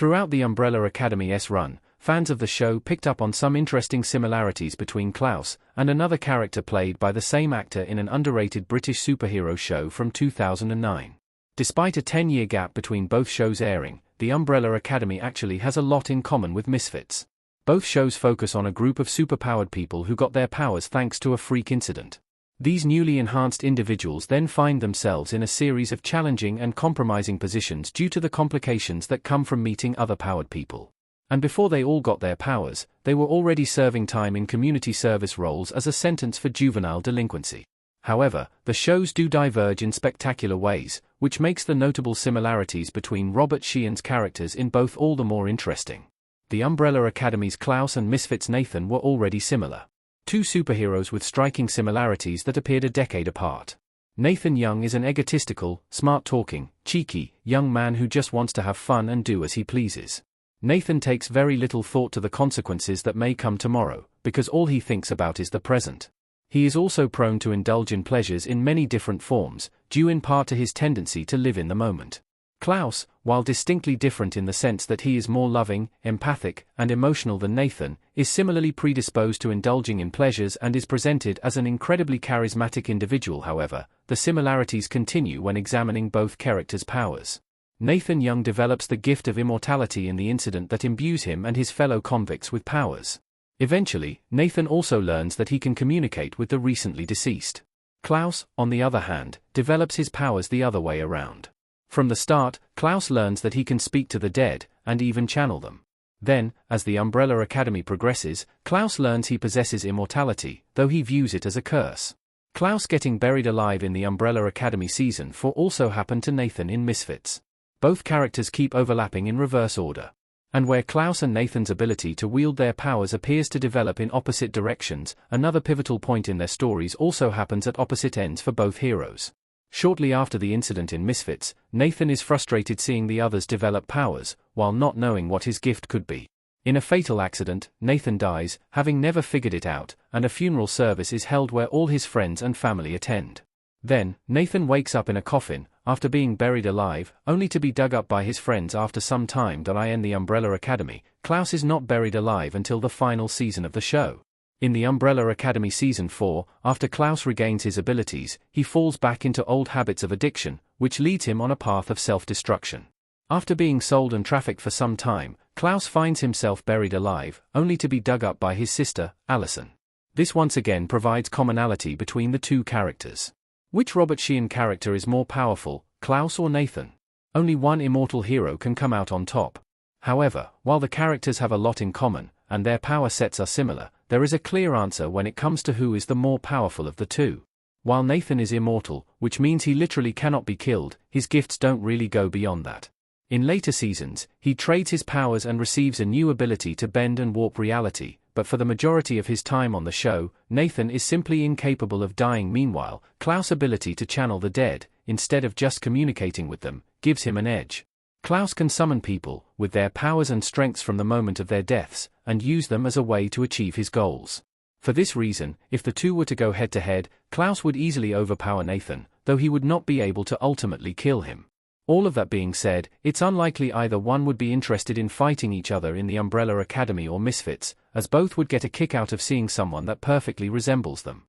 Throughout the Umbrella Academy's run, fans of the show picked up on some interesting similarities between Klaus and another character played by the same actor in an underrated British superhero show from 2009. Despite a 10-year gap between both shows airing, the Umbrella Academy actually has a lot in common with Misfits. Both shows focus on a group of superpowered people who got their powers thanks to a freak incident. These newly enhanced individuals then find themselves in a series of challenging and compromising positions due to the complications that come from meeting other powered people. And before they all got their powers, they were already serving time in community service roles as a sentence for juvenile delinquency. However, the shows do diverge in spectacular ways, which makes the notable similarities between Robert Sheehan's characters in both all the more interesting. The Umbrella Academy's Klaus and Misfits' Nathan were already similar. Two superheroes with striking similarities that appeared a decade apart. Nathan Young is an egotistical, smart-talking, cheeky, young man who just wants to have fun and do as he pleases. Nathan takes very little thought to the consequences that may come tomorrow, because all he thinks about is the present. He is also prone to indulge in pleasures in many different forms, due in part to his tendency to live in the moment. Klaus, while distinctly different in the sense that he is more loving, empathic, and emotional than Nathan, is similarly predisposed to indulging in pleasures and is presented as an incredibly charismatic individual. However, the similarities continue when examining both characters' powers. Nathan Young develops the gift of immortality in the incident that imbues him and his fellow convicts with powers. Eventually, Nathan also learns that he can communicate with the recently deceased. Klaus, on the other hand, develops his powers the other way around. From the start, Klaus learns that he can speak to the dead, and even channel them. Then, as the Umbrella Academy progresses, Klaus learns he possesses immortality, though he views it as a curse. Klaus getting buried alive in the Umbrella Academy Season 4 also happened to Nathan in Misfits. Both characters keep overlapping in reverse order. And where Klaus and Nathan's ability to wield their powers appears to develop in opposite directions, another pivotal point in their stories also happens at opposite ends for both heroes. Shortly after the incident in Misfits, Nathan is frustrated seeing the others develop powers, while not knowing what his gift could be. In a fatal accident, Nathan dies, having never figured it out, and a funeral service is held where all his friends and family attend. Then, Nathan wakes up in a coffin, after being buried alive, only to be dug up by his friends after some time. In the Umbrella Academy, Klaus is not buried alive until the final season of the show. In the Umbrella Academy Season 4, after Klaus regains his abilities, he falls back into old habits of addiction, which leads him on a path of self-destruction. After being sold and trafficked for some time, Klaus finds himself buried alive, only to be dug up by his sister, Allison. This once again provides commonality between the two characters. Which Robert Sheehan character is more powerful, Klaus or Nathan? Only one immortal hero can come out on top. However, while the characters have a lot in common, and their power sets are similar, there is a clear answer when it comes to who is the more powerful of the two. While Nathan is immortal, which means he literally cannot be killed, his gifts don't really go beyond that. In later seasons, he trades his powers and receives a new ability to bend and warp reality, but for the majority of his time on the show, Nathan is simply incapable of dying. Meanwhile, Klaus' ability to channel the dead, instead of just communicating with them, gives him an edge. Klaus can summon people, with their powers and strengths from the moment of their deaths, and use them as a way to achieve his goals. For this reason, if the two were to go head-to-head, Klaus would easily overpower Nathan, though he would not be able to ultimately kill him. All of that being said, it's unlikely either one would be interested in fighting each other in the Umbrella Academy or Misfits, as both would get a kick out of seeing someone that perfectly resembles them.